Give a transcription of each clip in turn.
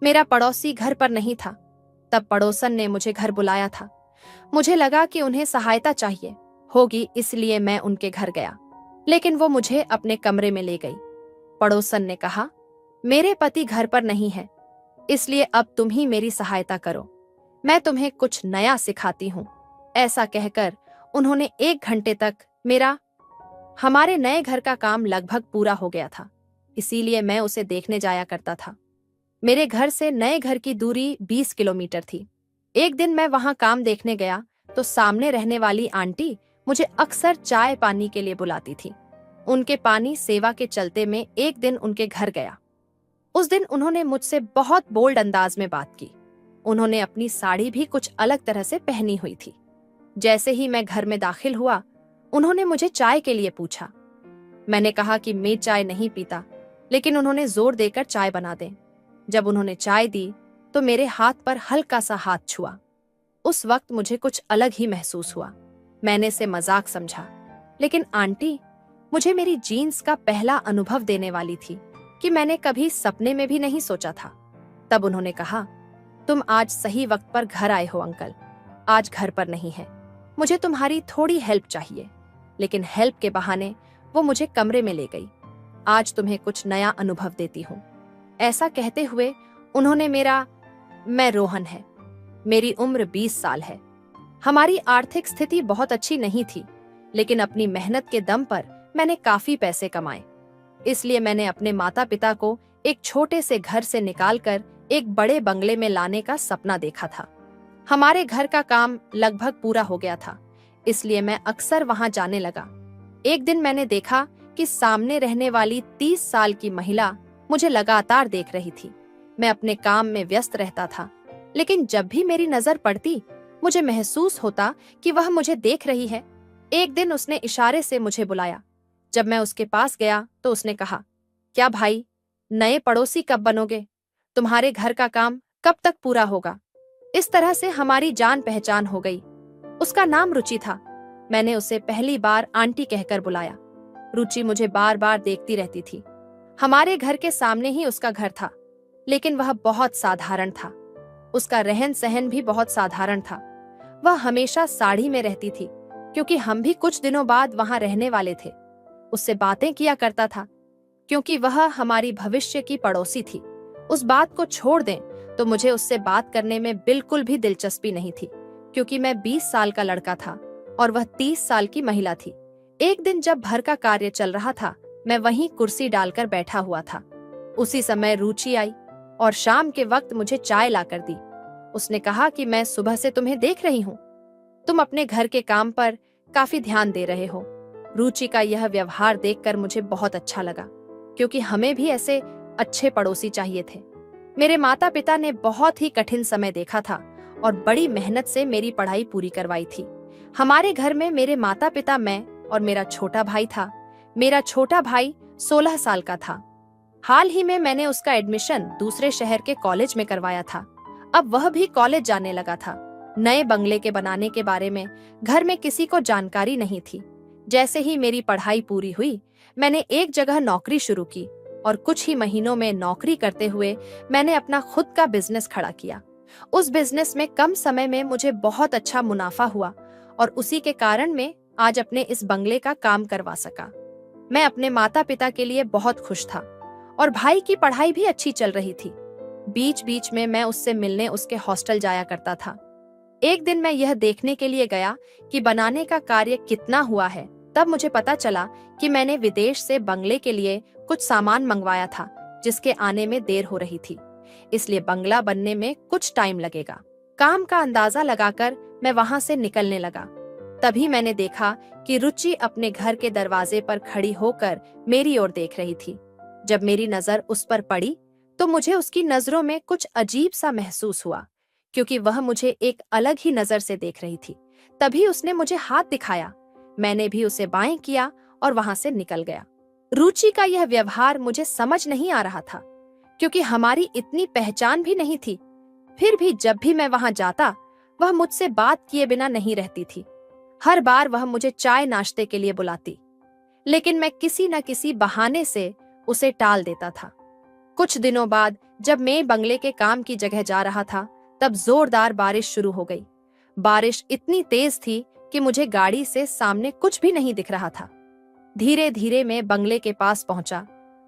मेरा पड़ोसी घर पर नहीं था। तब पड़ोसन ने मुझे घर बुलाया था। मुझे लगा कि उन्हें सहायता चाहिए होगी, इसलिए मैं उनके घर गया, लेकिन वो मुझे अपने कमरे में ले गई। पड़ोसन ने कहा, मेरे पति घर पर नहीं है, इसलिए अब तुम ही मेरी सहायता करो। मैं तुम्हें कुछ नया सिखाती हूँ। ऐसा कहकर उन्होंने 1 घंटे तक हमारे नए घर का काम लगभग पूरा हो गया था, इसीलिए मैं उसे देखने जाया करता था। मेरे घर से नए घर की दूरी 20 किलोमीटर थी। एक दिन मैं वहां काम देखने गया तो सामने रहने वाली आंटी मुझे अक्सर चाय पानी के लिए बुलाती थी। उनके पानी सेवा के चलते मैं एक दिन उनके घर गया। उस दिन उन्होंने मुझसे बहुत बोल्ड अंदाज में बात की। उन्होंने अपनी साड़ी भी कुछ अलग तरह से पहनी हुई थी। जैसे ही मैं घर में दाखिल हुआ, उन्होंने मुझे चाय के लिए पूछा। मैंने कहा कि मैं चाय नहीं पीता, लेकिन उन्होंने जोर देकर चाय बना दें। जब उन्होंने चाय दी तो मेरे हाथ पर हल्का सा हाथ छुआ। उस वक्त मुझे कुछ अलग ही महसूस हुआ। मैंने इसे मजाक समझा, लेकिन आंटी मुझे मेरी जीन्स का पहला अनुभव देने वाली थी कि मैंने कभी सपने में भी नहीं सोचा था। तब उन्होंने कहा, तुम आज सही वक्त पर घर आए हो अंकल। आज घर पर नहीं है। मुझे तुम्हारी थोड़ी हेल्प चाहिए। लेकिन हेल्प के बहाने वो मुझे कमरे में ले गई। आज तुम्हें कुछ नया अनुभव देती हूँ। ऐसा कहते हुए उन्होंने मैं रोहन है। मेरी उम्र 20 साल है। हमारी आर्थिक स्थिति बहुत अच्छी नहीं थी, लेकिन अपनी मेहनत के दम पर मैंने काफी पैसे कमाए। इसलिए मैंने अपने माता पिता को एक छोटे से घर से निकालकर एक बड़े बंगले में लाने का सपना देखा था। हमारे घर का काम लगभग पूरा हो गया था, इसलिए मैं अक्सर वहां जाने लगा। एक दिन मैंने देखा कि सामने रहने वाली 30 साल की महिला मुझे लगातार देख रही थी। मैं अपने काम में व्यस्त रहता था, लेकिन जब भी मेरी नजर पड़ती, मुझे महसूस होता कि वह मुझे देख रही है। एक दिन उसने इशारे से मुझे बुलाया। जब मैं उसके पास गया तो उसने कहा, क्या भाई, नए पड़ोसी कब बनोगे? तुम्हारे घर का काम कब तक पूरा होगा? इस तरह से हमारी जान पहचान हो गई। उसका नाम रुचि था। मैंने उसे पहली बार आंटी कहकर बुलाया। रुचि मुझे बार बार देखती रहती थी। हमारे घर के सामने ही उसका घर था, लेकिन वह बहुत साधारण था। उसका रहन सहन भी बहुत साधारण था। वह हमेशा साड़ी में रहती थी, क्योंकि हम भी कुछ दिनों बाद वहां रहने वाले थे। उससे बातें किया करता था, क्योंकि वह हमारी भविष्य की पड़ोसी थी। उस बात को छोड़ दें तो मुझे उससे बात करने में बिल्कुल भी दिलचस्पी नहीं थी, क्योंकि मैं 20 साल का लड़का था और वह 30 साल की महिला थी। एक दिन जब घर का कार्य चल रहा था, मैं वहीं कुर्सी डालकर बैठा हुआ था। उसी समय रुचि आई और शाम के वक्त मुझे चाय लाकर दी। उसने कहा कि मैं सुबह से तुम्हें देख रही हूँ। तुम अपने घर के काम पर काफी ध्यान दे रहे हो। रुचि का यह व्यवहार देखकर मुझे बहुत अच्छा लगा, क्योंकि हमें भी ऐसे अच्छे पड़ोसी चाहिए थे। मेरे माता पिता ने बहुत ही कठिन समय देखा था और बड़ी मेहनत से मेरी पढ़ाई पूरी करवाई थी। हमारे घर में मेरे माता पिता, मैं और मेरा छोटा भाई था। मेरा छोटा भाई 16 साल का था। हाल ही में मैंने उसका एडमिशन दूसरे शहर के कॉलेज में करवाया था। अब वह भी कॉलेज जाने लगा था। नए बंगले के बनाने के बारे में घर में किसी को जानकारी नहीं थी। जैसे ही मेरी पढ़ाई पूरी हुई, मैंने एक जगह नौकरी शुरू की और कुछ ही महीनों में नौकरी करते हुए मैंने अपना खुद का बिजनेस खड़ा किया। उस बिजनेस में कम समय में मुझे बहुत अच्छा मुनाफा हुआ और उसी के कारण मैं आज अपने इस बंगले का काम करवा सका। मैं अपने माता पिता के लिए बहुत खुश था और भाई की पढ़ाई भी अच्छी चल रही थी। बीच बीच में मैं उससे मिलने उसके हॉस्टल जाया करता था। एक दिन मैं यह देखने के लिए गया कि बनाने का कार्य कितना हुआ है। तब मुझे पता चला कि मैंने विदेश से बंगले के लिए कुछ सामान मंगवाया था, जिसके आने में देर हो रही थी, इसलिए बंगला बनने में कुछ टाइम लगेगा। काम का अंदाजा लगाकर मैं वहां से निकलने लगा। तभी मैंने देखा कि रुचि अपने घर के दरवाजे पर खड़ी होकर मेरी ओर देख रही थी। जब मेरी नजर उस पर पड़ी तो मुझे उसकी नजरों में कुछ अजीब सा महसूस हुआ, क्योंकि वह मुझे एक अलग ही नजर से देख रही थी। तभी उसने मुझे हाथ दिखाया। मैंने भी उसे बाएं किया और वहां से निकल गया। रुचि का यह व्यवहार मुझे समझ नहीं आ रहा था, क्योंकि हमारी इतनी पहचान भी नहीं थी। फिर भी जब भी मैं वहां जाता, वह मुझसे बात किए बिना नहीं रहती थी। हर बार वह मुझे चाय नाश्ते के लिए बुलाती, लेकिन मैं किसी न किसी बहाने से उसे टाल देता था। कुछ दिनों बाद जब मैं बंगले के काम की जगह जा रहा था, तब जोरदार बारिश शुरू हो गई। बारिश इतनी तेज थी कि मुझे गाड़ी से सामने कुछ भी नहीं दिख रहा था। धीरे धीरे मैं बंगले के पास पहुंचा।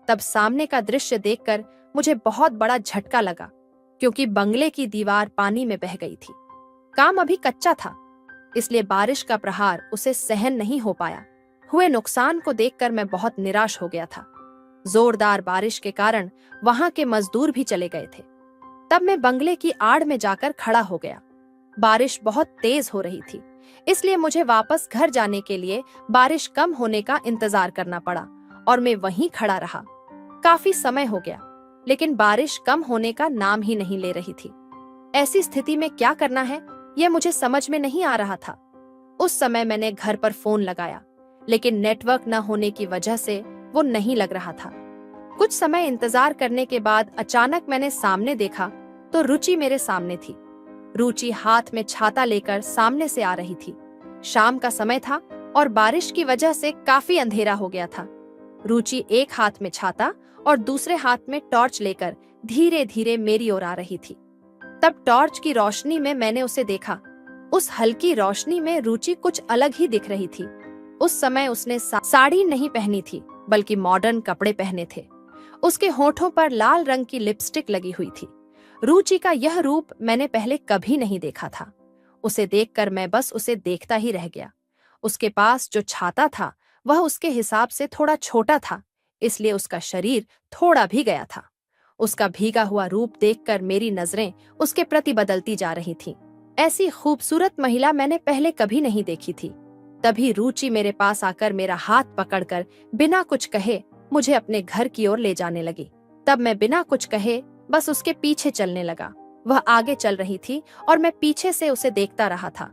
तब सामने का दृश्य देखकर मुझे बहुत बड़ा झटका लगा, क्योंकि बंगले की दीवार पानी में बह गई थी। काम अभी कच्चा था, इसलिए बारिश का प्रहार उसे सहन नहीं हो पाया। हुए नुकसान को देखकर मैं बहुत निराश हो गया था। जोरदार बारिश के कारण वहां के मजदूर भी चले गए थे। तब मैं बंगले की आड़ में जाकर खड़ा हो गया। बारिश बहुत तेज हो रही थी, इसलिए मुझे वापस घर जाने के लिए बारिश कम होने का इंतजार करना पड़ा और मैं वहीं खड़ा रहा। काफी समय हो गया, लेकिन बारिश कम होने का नाम ही नहीं ले रही थी। ऐसी स्थिति में क्या करना है, यह मुझे समझ में नहीं आ रहा था। उस समय मैंने घर पर फोन लगाया, लेकिन नेटवर्क न होने की वजह से वो नहीं लग रहा था। कुछ समय इंतजार करने के बाद अचानक मैंने सामने देखा तो रुचि मेरे सामने थी। रुचि हाथ में छाता लेकर सामने से आ रही थी। शाम का समय था और बारिश की वजह से काफी अंधेरा हो गया था। रुचि एक हाथ में छाता और दूसरे हाथ में टॉर्च लेकर धीरे धीरे मेरी ओर आ रही थी। तब टॉर्च की रोशनी में मैंने उसे देखा। उस हल्की रोशनी में रुचि कुछ अलग ही दिख रही थी। उस समय उसने साड़ी नहीं पहनी थी, बल्कि मॉडर्न कपड़े पहने थे। उसके होठों पर लाल रंग की लिपस्टिक लगी हुई थी। रुचि का यह रूप मैंने पहले कभी नहीं देखा था। उसे देखकर मैं बस उसे देखता ही रह गया। उसके पास जो छाता था वह उसके हिसाब से थोड़ा छोटा था, इसलिए उसका शरीर थोड़ा भी गया था। उसका भीगा हुआ रूप देखकर मेरी नजरें उसके प्रति बदलती जा रही थीं। ऐसी खूबसूरत महिला मैंने पहले कभी नहीं देखी थी। तभी रुचि मेरे पास आकर मेरा हाथ पकड़कर बिना कुछ कहे मुझे अपने घर की ओर ले जाने लगी। तब मैं बिना कुछ कहे बस उसके पीछे चलने लगा। वह आगे चल रही थी और मैं पीछे से उसे देखता रहा था।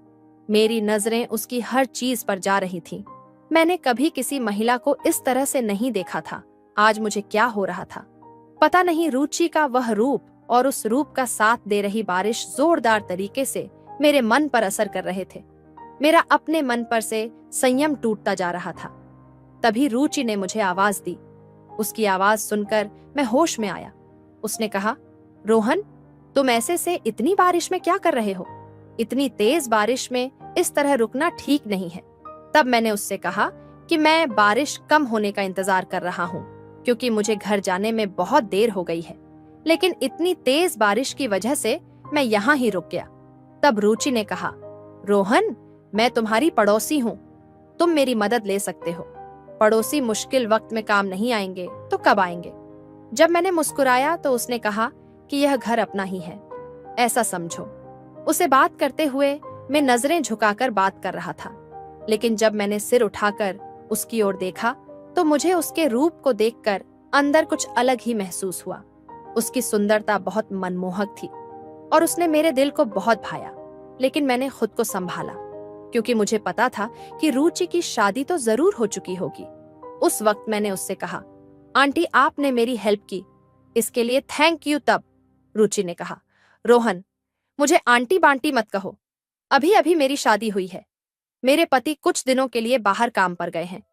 मेरी नजरें उसकी हर चीज पर जा रही थीं। मैंने कभी किसी महिला को इस तरह से नहीं देखा था। आज मुझे क्या हो रहा था पता नहीं। रुचि का वह रूप और उस रूप का साथ दे रही बारिश जोरदार तरीके से मेरे मन पर असर कर रहे थे। मेरा अपने मन पर से संयम टूटता जा रहा था। तभी रुचि ने मुझे आवाज दी। उसकी आवाज सुनकर मैं होश में आया। उसने कहा, रोहन, तुम ऐसे से इतनी बारिश में क्या कर रहे हो? इतनी तेज बारिश में इस तरह रुकना ठीक नहीं है। तब मैंने उससे कहा कि मैं बारिश कम होने का इंतजार कर रहा हूँ, क्योंकि मुझे घर जाने में बहुत देर हो गई है। लेकिन इतनी तेज बारिश की वजह से मैं यहाँ ही रुक गया। तब रुचि ने कहा, रोहन, मैं तुम्हारी पड़ोसी हूँ, तुम मेरी मदद ले सकते हो। पड़ोसी मुश्किल वक्त में काम नहीं आएंगे तो कब आएंगे? जब मैंने मुस्कुराया तो उसने कहा कि यह घर अपना ही है, ऐसा समझो। उसे बात करते हुए मैं नजरें झुकाकर बात कर रहा था, लेकिन जब मैंने सिर उठाकर उसकी ओर देखा तो मुझे उसके रूप को देखकर अंदर कुछ अलग ही महसूस हुआ। उसकी सुंदरता बहुत मनमोहक थी और उसने मेरे दिल को बहुत भाया। लेकिन मैंने खुद को संभाला, क्योंकि मुझे पता था कि रुचि की शादी तो जरूर हो चुकी होगी। उस वक्त मैंने उससे कहा, आंटी, आपने मेरी हेल्प की, इसके लिए थैंक यू। तब रुचि ने कहा, रोहन, मुझे आंटी बांटी मत कहो। अभी अभी मेरी शादी हुई है। मेरे पति कुछ दिनों के लिए बाहर काम पर गए हैं,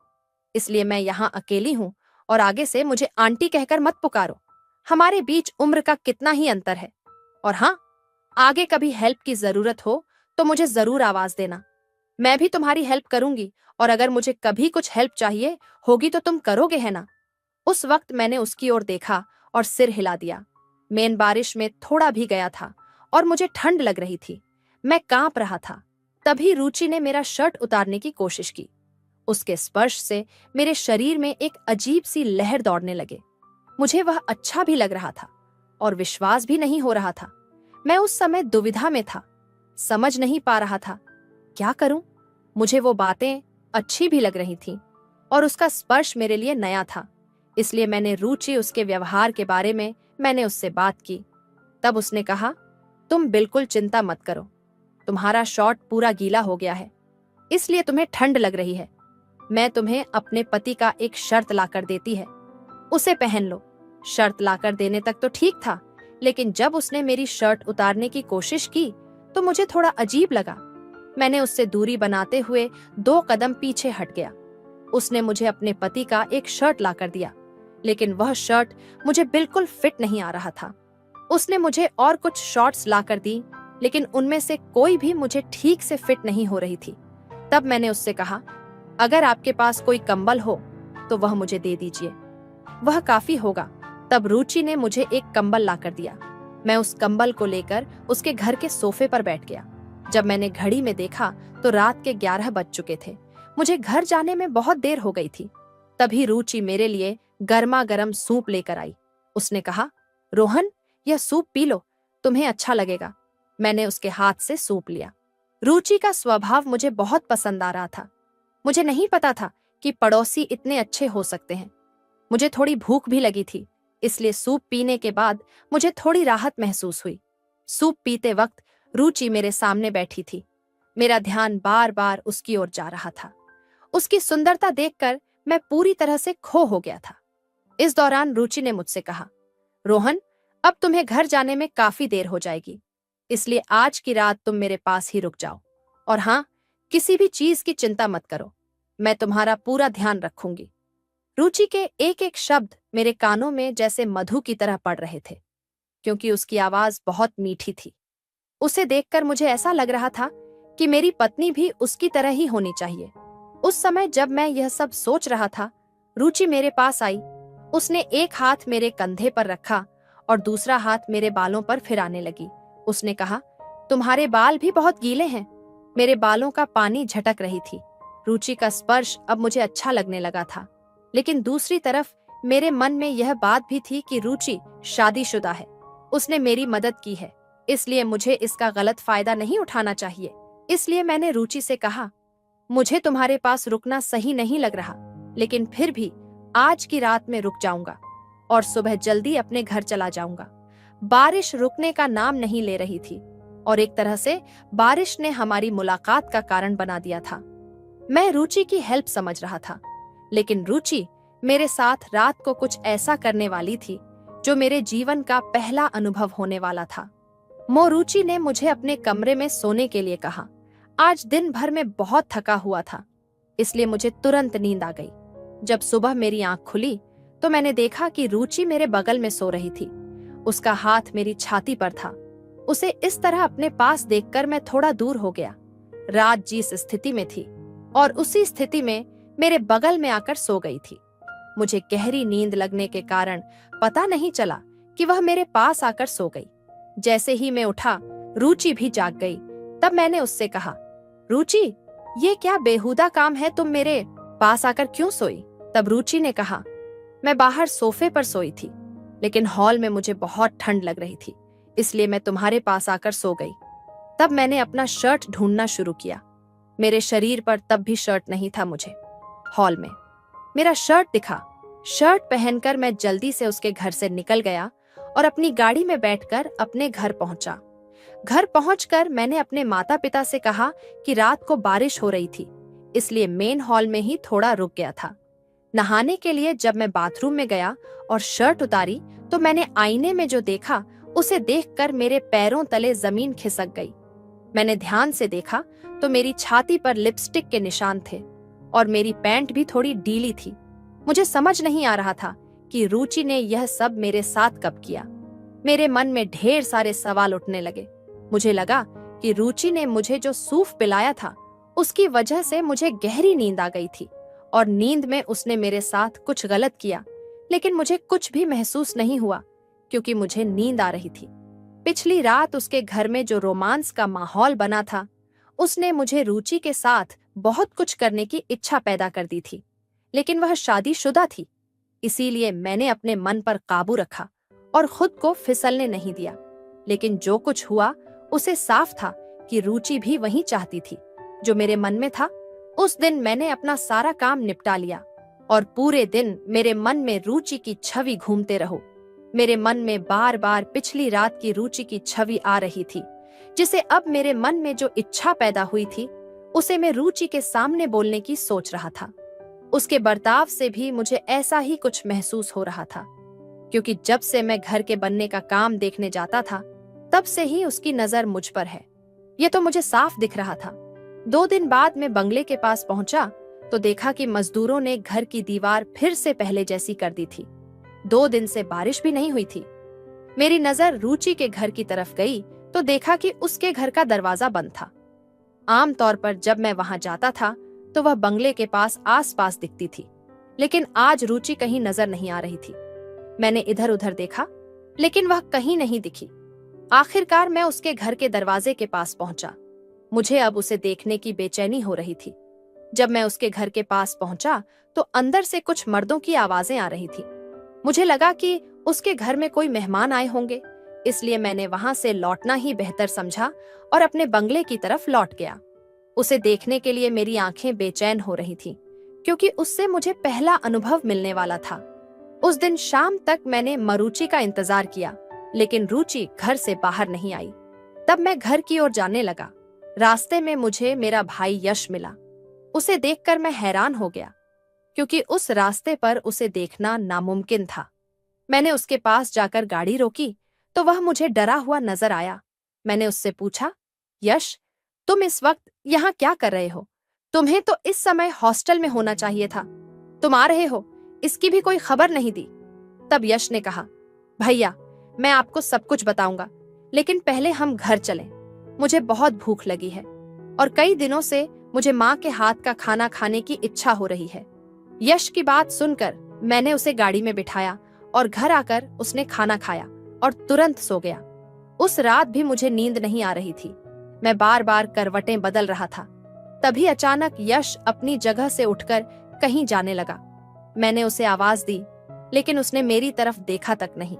इसलिए मैं यहाँ अकेली हूँ और आगे से मुझे आंटी कहकर मत पुकारो। हमारे बीच उम्र का कितना ही अंतर है। और हाँ, आगे कभी हेल्प की जरूरत हो तो मुझे जरूर आवाज देना। मैं भी तुम्हारी हेल्प करूंगी, और अगर मुझे कभी कुछ हेल्प चाहिए होगी तो तुम करोगे, है ना? उस वक्त मैंने उसकी ओर देखा और सिर हिला दिया। मैं बारिश में थोड़ा भी गया था और मुझे ठंड लग रही थी। मैं कांप रहा था। तभी रुचि ने मेरा शर्ट उतारने की कोशिश की। उसके स्पर्श से मेरे शरीर में एक अजीब सी लहर दौड़ने लगे। मुझे वह अच्छा भी लग रहा था और विश्वास भी नहीं हो रहा था। मैं उस समय दुविधा में था, समझ नहीं पा रहा था क्या करूं। मुझे वो बातें अच्छी भी लग रही थीं और उसका स्पर्श मेरे लिए नया था, इसलिए मैंने रुचि उसके व्यवहार के बारे में मैंने उससे बात की। तब उसने कहा, तुम बिल्कुल चिंता मत करो, तुम्हारा शॉर्ट पूरा गीला हो गया है, इसलिए तुम्हें ठंड लग रही है। मैं तुम्हें अपने पति का एक शर्ट लाकर देती है, उसे पहन लो। शर्ट लाकर देने तक तो ठीक था, लेकिन जब उसने मेरी शर्ट उतारने की कोशिश की तो मुझे थोड़ा अजीब लगा। मैंने उससे दूरी बनाते हुए 2 कदम पीछे हट गया। उसने मुझे अपने पति का एक शर्ट लाकर दिया, लेकिन वह शर्ट मुझे बिल्कुल फिट नहीं आ रहा था। उसने मुझे और कुछ शॉर्ट्स लाकर दी, लेकिन उनमें से कोई भी मुझे ठीक से फिट नहीं हो रही थी। तब मैंने उससे कहा, अगर आपके पास कोई कंबल हो तो वह मुझे दे दीजिए, वह काफी होगा। तब रुचि ने मुझे एक कंबल लाकर दिया। मैं उस कंबल को लेकर उसके घर के सोफे पर बैठ गया। जब मैंने घड़ी में देखा तो रात के 11 बज चुके थे। मुझे घर जाने में बहुत देर हो गई थी। तभी रुचि मेरे लिए गर्मा गर्म सूप लेकर आई। उसने कहा, रोहन, यह सूप पी लो, तुम्हें अच्छा लगेगा। मैंने उसके हाथ से सूप लिया। रुचि का स्वभाव मुझे बहुत पसंद आ रहा था। मुझे नहीं पता था कि पड़ोसी इतने अच्छे हो सकते हैं। मुझे थोड़ी भूख भी लगी थी, इसलिए सूप पीने के बाद मुझे थोड़ी राहत महसूस हुई। सूप पीते वक्त रुचि मेरे सामने बैठी थी। मेरा ध्यान बार बार उसकी ओर जा रहा था। उसकी सुंदरता देखकर मैं पूरी तरह से खो हो गया था। इस दौरान रुचि ने मुझसे कहा, रोहन, अब तुम्हें घर जाने में काफी देर हो जाएगी, इसलिए आज की रात तुम मेरे पास ही रुक जाओ। और हाँ, किसी भी चीज की चिंता मत करो, मैं तुम्हारा पूरा ध्यान रखूंगी। रुचि के एक एक शब्द मेरे कानों में जैसे मधु की तरह पड़ रहे थे, क्योंकि उसकी आवाज बहुत मीठी थी। उसे देखकर मुझे ऐसा लग रहा था कि मेरी पत्नी भी उसकी तरह ही होनी चाहिए। उस समय जब मैं यह सब सोच रहा था, रुचि मेरे पास आई। उसने एक हाथ मेरे कंधे पर रखा और दूसरा हाथ मेरे बालों पर फिराने लगी। उसने कहा, तुम्हारे बाल भी बहुत गीले हैं। मेरे बालों का पानी झटक रही थी। रुचि का स्पर्श अब मुझे अच्छा लगने लगा था, लेकिन दूसरी तरफ मेरे मन में यह बात भी थी कि रुचि शादीशुदा है। उसने मेरी मदद की है, इसलिए मुझे इसका गलत फायदा नहीं उठाना चाहिए। इसलिए मैंने रुचि से कहा, मुझे तुम्हारे पास रुकना सही नहीं लग रहा, लेकिन फिर भी आज की रात में रुक जाऊंगा और सुबह जल्दी अपने घर चला जाऊंगा। बारिश रुकने का नाम नहीं ले रही थी और एक तरह से बारिश ने हमारी मुलाकात का कारण बना दिया था। मैं रुचि की हेल्प समझ रहा था, लेकिन रुचि मेरे साथ रात को कुछ ऐसा करने वाली थी जो मेरे जीवन का पहला अनुभव होने वाला था। रुचि ने मुझे अपने कमरे में सोने के लिए कहा। आज दिन भर में बहुत थका हुआ था, इसलिए मुझे तुरंत नींद आ गई। जब सुबह मेरी आंख खुली तो मैंने देखा कि रुचि मेरे बगल में सो रही थी। उसका हाथ मेरी छाती पर था। उसे इस तरह अपने पास देखकर मैं थोड़ा दूर हो गया। रात जिस स्थिति में थी और उसी स्थिति में मेरे बगल में आकर सो गई थी। मुझे गहरी नींद लगने के कारण पता नहीं चला कि वह मेरे पास आकर सो गई। जैसे ही मैं उठा, रुचि भी जाग गई। तब मैंने उससे कहा, रुचि, ये क्या बेहुदा काम है, तुम मेरे पास आकर क्यों सोई? तब रुचि ने कहा, मैं बाहर सोफे पर सोई थी, लेकिन हॉल में मुझे बहुत ठंड लग रही थी, इसलिए मैं तुम्हारे पास आकर सो गई। तब मैंने अपना शर्ट ढूंढना शुरू किया। मेरे शरीर पर तब भी शर्ट नहीं था। मुझे हॉल में मेरा शर्ट दिखा। शर्ट पहनकर मैं जल्दी से उसके घर से निकल गया और अपनी गाड़ी में बैठकर अपने घर पहुंचा। घर पहुंचकर मैंने अपने माता पिता से कहा कि रात को बारिश हो रही थी, इसलिए मेन हॉल में ही थोड़ा रुक गया था। नहाने के लिए जब मैं बाथरूम में गया और शर्ट उतारी तो मैंने आईने में जो देखा उसे देखकर मेरे पैरों तले जमीन खिसक गई। मैंने ध्यान से देखा तो मेरी छाती पर लिपस्टिक के निशान थे और मेरी पैंट भी थोड़ी ढीली थी। मुझे समझ नहीं आ रहा था कि रुचि ने यह सब मेरे साथ कब किया। मेरे मन में ढेर सारे सवाल उठने लगे। मुझे लगा कि रुचि ने मुझे जो सूप पिलाया था उसकी वजह से मुझे गहरी नींद आ गई थी और नींद में उसने मेरे साथ कुछ गलत किया, लेकिन मुझे कुछ भी महसूस नहीं हुआ क्योंकि मुझे नींद आ रही थी। पिछली रात उसके घर में जो रोमांस का माहौल बना था, उसने मुझे रुचि के साथ बहुत कुछ करने की इच्छा पैदा कर दी थी, लेकिन वह शादीशुदा थी। इसीलिए मैंने अपने मन पर काबू रखा और खुद को फिसलने नहीं दिया। लेकिन जो कुछ हुआ उसे साफ था कि रुचि भी वही चाहती थी जो मेरे मन में था। उस दिन मैंने अपना सारा काम निपटा लिया और पूरे दिन मेरे मन में रुचि की छवि घूमते रहो। मेरे मन में बार बार पिछली रात की रुचि की छवि आ रही थी, जिसे अब मेरे मन में जो इच्छा पैदा हुई थी उसे मैं रुचि के सामने बोलने की सोच रहा था। उसके बर्ताव से भी मुझे ऐसा ही कुछ महसूस हो रहा था, क्योंकि जब से मैं घर के बनने का काम देखने जाता था तब से ही उसकी नजर मुझ पर है। ये तो मुझे साफ दिख रहा था। 2 दिन बाद मैं बंगले के पास पहुंचा तो देखा कि मजदूरों ने घर की दीवार फिर से पहले जैसी कर दी थी। 2 दिन से बारिश भी नहीं हुई थी। मेरी नजर रुचि के घर की तरफ गई तो देखा कि उसके घर का दरवाजा बंद था। आमतौर पर जब मैं वहां जाता था तो वह बंगले के पास आसपास दिखती थी, लेकिन आज रुचि कहीं नजर नहीं आ रही थी। मैंने इधर उधर देखा, लेकिन वह कहीं नहीं दिखी। आखिरकार मैं उसके घर के दरवाजे के पास पहुंचा। मुझे अब उसे देखने की बेचैनी हो रही थी। जब मैं उसके घर के पास पहुंचा तो अंदर से कुछ मर्दों की आवाजें आ रही थी। मुझे लगा कि उसके घर में कोई मेहमान आए होंगे, इसलिए मैंने वहां से लौटना ही बेहतर समझा और अपने बंगले की तरफ लौट गया। उसे देखने के लिए मेरी आंखें बेचैन हो रही थीं, क्योंकि उससे मुझे पहला अनुभव मिलने वाला था। उस दिन शाम तक मैंने मरुचि का इंतजार किया, लेकिन रुचि घर से बाहर नहीं आई। तब मैं घर की ओर जाने लगा। रास्ते में मुझे मेरा भाई यश मिला। उसे देखकर मैं हैरान हो गया, क्योंकि उस रास्ते पर उसे देखना नामुमकिन था। मैंने उसके पास जाकर गाड़ी रोकी तो वह मुझे डरा हुआ नजर आया। मैंने उससे पूछा, यश, तुम इस वक्त यहाँ क्या कर रहे हो? तुम्हें तो इस समय हॉस्टल में होना चाहिए था। तुम आ रहे हो, इसकी भी कोई खबर नहीं दी। तब यश ने कहा, भैया, मैं आपको सब कुछ बताऊंगा, लेकिन पहले हम घर चलें। मुझे बहुत भूख लगी है और कई दिनों से मुझे माँ के हाथ का खाना खाने की इच्छा हो रही है। यश की बात सुनकर मैंने उसे गाड़ी में बिठाया और घर आकर उसने खाना खाया और तुरंत सो गया। उस रात भी मुझे नींद नहीं आ रही थी। मैं बार बार करवटें बदल रहा था। तभी अचानक यश अपनी जगह से उठकर कहीं जाने लगा। मैंने उसे आवाज दी, लेकिन उसने मेरी तरफ देखा तक नहीं।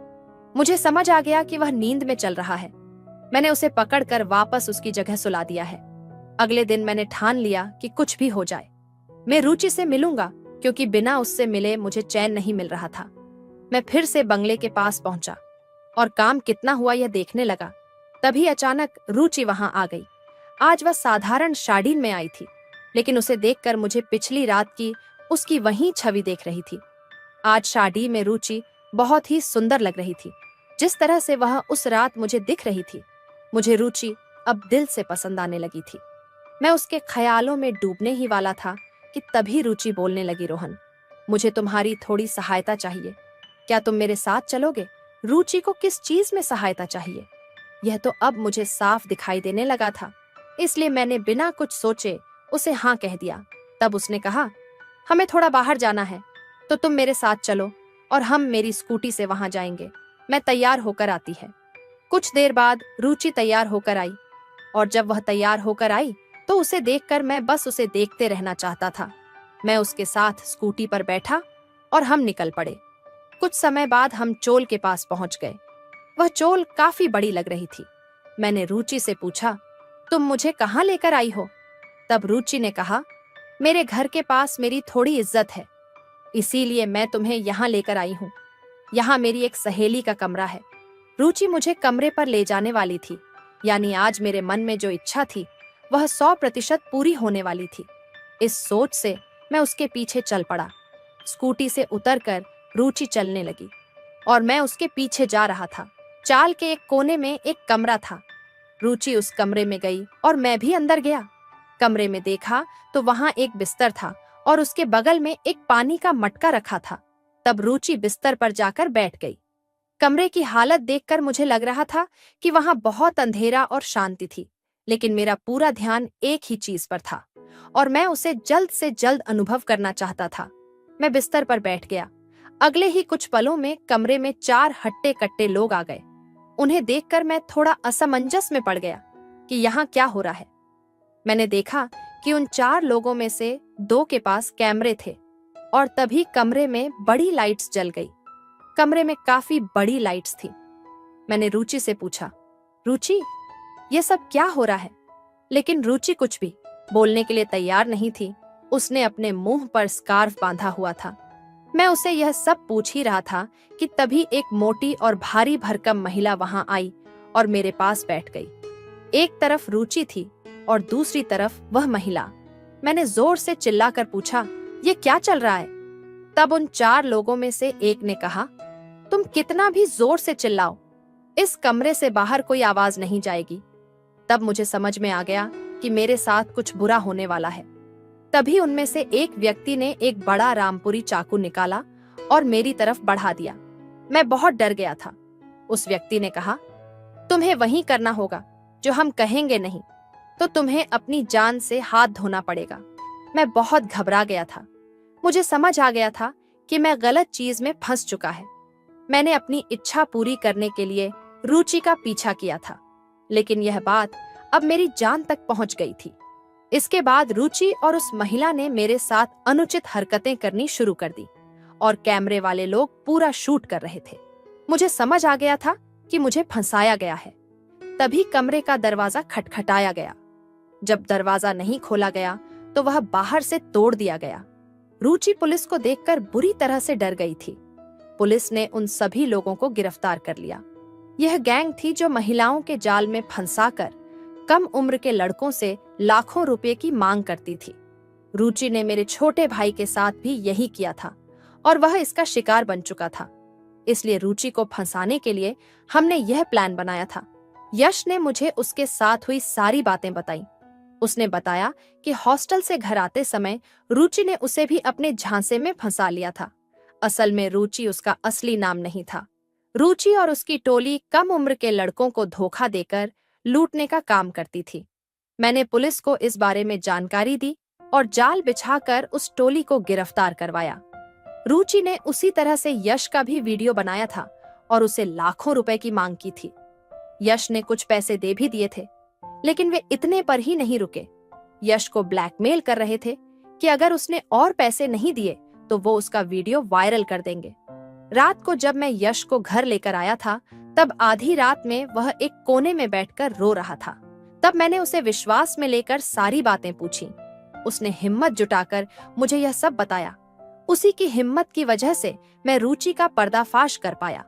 मुझे समझ आ गया कि वह नींद में चल रहा है। मैंने उसे पकड़कर वापस उसकी जगह सुला दिया है। अगले दिन मैंने ठान लिया कि कुछ भी हो जाए, मैं रुचि से मिलूंगा, क्योंकि बिना उससे मिले मुझे चैन नहीं मिल रहा था। मैं फिर से बंगले के पास पहुंचा और काम कितना हुआ यह देखने लगा। तभी अचानक रुचि वहां आ गई। आज वह साधारण साड़ीन में आई थी, लेकिन उसे देखकर मुझे पिछली रात की उसकी वही छवि देख रही थी। आज साड़ी में रुचि बहुत ही सुंदर लग रही थी। जिस तरह से वह उस रात मुझे दिख रही थी, मुझे रुचि अब दिल से पसंद आने लगी थी। मैं उसके ख्यालों में डूबने ही वाला था कि तभी रुचि बोलने लगी, रोहन, मुझे तुम्हारी थोड़ी सहायता चाहिए। क्या तुम मेरे साथ चलोगे? रुचि को किस चीज में सहायता चाहिए, यह तो अब मुझे साफ दिखाई देने लगा था। इसलिए मैंने बिना कुछ सोचे उसे हाँ कह दिया। तब उसने कहा, हमें थोड़ा बाहर जाना है, तो तुम मेरे साथ चलो और हम मेरी स्कूटी से वहां जाएंगे। मैं तैयार होकर आती है। कुछ देर बाद रुचि तैयार होकर आई, और जब वह तैयार होकर आई तो उसे देखकर मैं बस उसे देखते रहना चाहता था। मैं उसके साथ स्कूटी पर बैठा और हम निकल पड़े। कुछ समय बाद हम चोल के पास पहुंच गए। वह चोल काफी बड़ी लग रही थी। मैंने रुचि से पूछा, तुम मुझे कहाँ लेकर आई हो? तब रुचि ने कहा, मेरे घर के पास मेरी थोड़ी इज्जत है, इसीलिए मैं तुम्हें यहाँ लेकर आई हूँ। यहाँ मेरी एक सहेली का कमरा है। रुचि मुझे कमरे पर ले जाने वाली थी, यानी आज मेरे मन में जो इच्छा थी वह 100% पूरी होने वाली थी। इस सोच से मैं उसके पीछे चल पड़ा। स्कूटी से उतरकर रुचि चलने लगी और मैं उसके पीछे जा रहा था। चाल के एक कोने में एक कमरा था। रुचि उस कमरे में गई और मैं भी अंदर गया। कमरे में देखा तो वहां एक बिस्तर था और उसके बगल में एक पानी का मटका रखा था। तब रुचि बिस्तर पर जाकर बैठ गई। कमरे की हालत देखकर मुझे लग रहा था कि वहां बहुत अंधेरा और शांति थी, लेकिन मेरा पूरा ध्यान एक ही चीज पर था और मैं उसे जल्द से जल्द अनुभव करना चाहता था। मैं बिस्तर पर बैठ गया। अगले ही कुछ पलों में कमरे में 4 हट्टे कट्टे लोग आ गए। उन्हें देखकर मैं थोड़ा असमंजस में पड़ गया कि यहाँ क्या हो रहा है। मैंने देखा कि उन 4 लोगों में से 2 के पास कैमरे थे और तभी कमरे में बड़ी लाइट्स जल गई। कमरे में काफी बड़ी लाइट्स थी। मैंने रुचि से पूछा, रुचि, ये सब क्या हो रहा है? लेकिन रुचि कुछ भी बोलने के लिए तैयार नहीं थी। उसने अपने मुंह पर स्कार्फ बांधा हुआ था। मैं उसे यह सब पूछ ही रहा था कि तभी एक मोटी और भारी भरकम महिला वहां आई और मेरे पास बैठ गई। एक तरफ रुचि थी और दूसरी तरफ वह महिला। मैंने जोर से चिल्लाकर पूछा, ये क्या चल रहा है? तब उन 4 लोगों में से एक ने कहा, तुम कितना भी जोर से चिल्लाओ, इस कमरे से बाहर कोई आवाज नहीं जाएगी। तब मुझे समझ में आ गया कि मेरे साथ कुछ बुरा होने वाला है। तभी उनमें से एक व्यक्ति ने एक बड़ा रामपुरी चाकू निकाला और मेरी तरफ बढ़ा दिया। मैं बहुत डर गया था। उस व्यक्ति ने कहा, तुम्हें वही करना होगा जो हम कहेंगे, नहीं तो तुम्हें अपनी जान से हाथ धोना पड़ेगा। मैं बहुत घबरा गया था। मुझे समझ आ गया था कि मैं गलत चीज में फंस चुका है। मैंने अपनी इच्छा पूरी करने के लिए रुचि का पीछा किया था, लेकिन यह बात अब मेरी जान तक पहुंच गई थी। इसके बाद रुचि और उस महिला ने मेरे साथ अनुचित हरकतें करनी शुरू कर दी और कैमरे वाले लोग पूरा शूट कर रहे थे। मुझे समझ आ गया था कि मुझे फंसाया गया है। तभी कमरे का दरवाजा खटखटाया गया। जब दरवाजा नहीं खोला गया तो वह बाहर से तोड़ दिया गया। रुचि पुलिस को देखकर बुरी तरह से डर गई थी। पुलिस ने उन सभी लोगों को गिरफ्तार कर लिया। यह गैंग थी जो महिलाओं के जाल में फंसाकर कम उम्र के लड़कों से लाखों रुपए की मांग करती थी। रुचि ने मेरे छोटे भाई के साथ भी यही किया था और वह इसका शिकार बन चुका था। इसलिए रुचि को फंसाने के लिए हमने यह प्लान बनाया था। यश ने मुझे उसके साथ हुई सारी बातें बताई। उसने बताया कि हॉस्टल से घर आते समय रुचि ने उसे भी अपने झांसे में फंसा लिया था। असल में रुचि उसका असली नाम नहीं था। रुचि और उसकी टोली कम उम्र के लड़कों को धोखा देकर लूटने का काम करती थी। मैंने पुलिस को इस बारे में जानकारी दी और जाल बिछाकर उस टोली को गिरफ्तार करवाया। रुचि ने उसी तरह से यश का भी वीडियो बनाया था और उसे लाखों रुपए की मांग की थी। यश ने कुछ पैसे दे भी दिए थे, लेकिन वे इतने पर ही नहीं रुके। यश को ब्लैकमेल कर रहे थे कि अगर उसने और पैसे नहीं दिए तो वो उसका वीडियो वायरल कर देंगे। रात को जब मैं यश को घर लेकर आया था, तब आधी रात में वह एक कोने में बैठकर रो रहा था। तब मैंने उसे विश्वास में लेकर सारी बातें पूछी। उसने हिम्मत जुटाकर मुझे यह सब बताया। उसी की हिम्मत की वजह से मैं रुचि का पर्दाफाश कर पाया।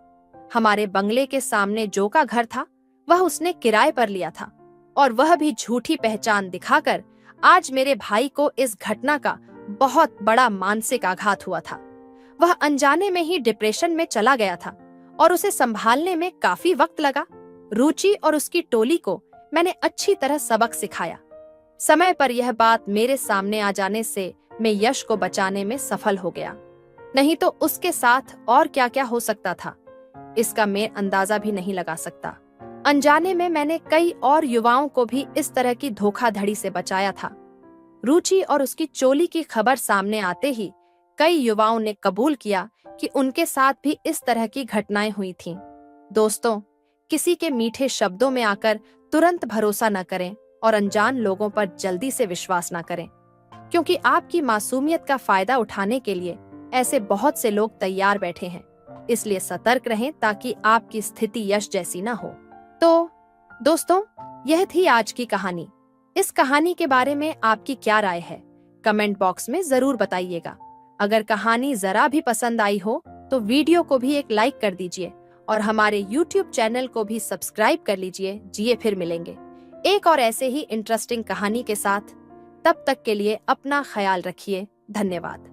हमारे बंगले के सामने जो का घर था वह उसने किराए पर लिया था और वह भी झूठी पहचान दिखाकर आज मेरे भाई को इस घटना का बहुत बड़ा मानसिक आघात हुआ था। वह अनजाने में ही डिप्रेशन में चला गया था और उसे संभालने में काफी वक्त लगा। रुचि और उसकी टोली को मैंने अच्छी तरह सबक सिखाया। समय पर यह बात मेरे सामने आ जाने से मैं यश को बचाने में सफल हो गया, नहीं तो उसके साथ और क्या क्या हो सकता था इसका मैं अंदाजा भी नहीं लगा सकता। अनजाने में मैंने कई और युवाओं को भी इस तरह की धोखाधड़ी से बचाया था। रुचि और उसकी चोली की खबर सामने आते ही कई युवाओं ने कबूल किया कि उनके साथ भी इस तरह की घटनाएं हुई थीं। दोस्तों, किसी के मीठे शब्दों में आकर तुरंत भरोसा न करें और अनजान लोगों पर जल्दी से विश्वास न करें, क्योंकि आपकी मासूमियत का फायदा उठाने के लिए ऐसे बहुत से लोग तैयार बैठे हैं। इसलिए सतर्क रहें ताकि आपकी स्थिति यश जैसी न हो। तो दोस्तों, यह थी आज की कहानी। इस कहानी के बारे में आपकी क्या राय है, कमेंट बॉक्स में जरूर बताइएगा। अगर कहानी जरा भी पसंद आई हो तो वीडियो को भी एक लाइक कर दीजिए और हमारे YouTube चैनल को भी सब्सक्राइब कर लीजिए। जिए फिर मिलेंगे एक और ऐसे ही इंटरेस्टिंग कहानी के साथ। तब तक के लिए अपना ख्याल रखिए। धन्यवाद।